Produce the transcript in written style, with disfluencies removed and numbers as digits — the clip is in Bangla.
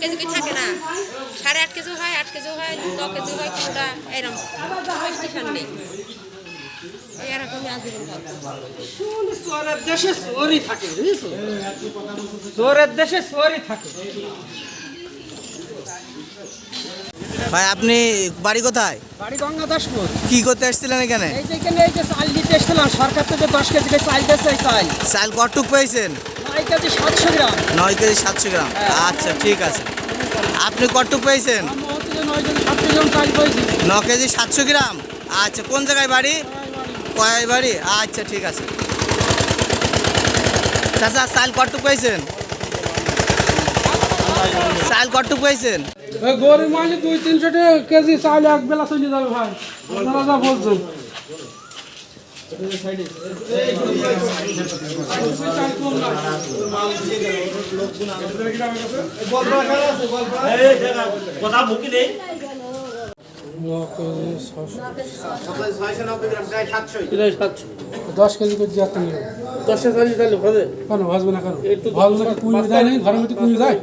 কেজি কি থাকে না, 8.5 কেজি হয়, 8 কেজি হয়, 9 কেজি হয়, কোনটা এরকম স্টেশন নেই, এরকমই আজীবন চোরের দেশে চোরই থাকে, বুঝেছো? চোরের দেশে চোরই থাকে। ভাই আপনি বাড়ি কোথায়? বাড়ি গঙ্গাদাসপুর। কি করতে এসেছিলেন এখানে? এই যে এখানে এই যে চাল দিতে এসেছিলাম, সরকার থেকে 10 কেজি করে চাল দিয়েছে। এই চাল চাল কতটুক পেয়েছেন? 9 কেজি 700 গ্রাম। 9 কেজি 700 গ্রাম। আচ্ছা ঠিক আছে। আপনি কতটুক পেয়েছেন? 9 কেজি 700 গ্রাম চাল পেয়েছি। 9 কেজি 700 গ্রাম। আচ্ছা কোন জায়গায় বাড়ি? কয় বাড়ি? আচ্ছা ঠিক আছে। চাচা চাল কতটুক পেয়েছেন? চাল কতটুক পেয়েছেন? গরিব মানুষ 200-300 টাকা কেজি চাল এক বেলা চলে যাবে ভাই, আপনারা যা বলছেন। কথা মুখি নেই। 10 কেজি করে দিয়ে 10 কেজি তাহলে কেন ভাজবে না, কেন ভাজবে না? কুড়ি দেয় নাই ঘরের মধ্যে, কুড়ি দেয়।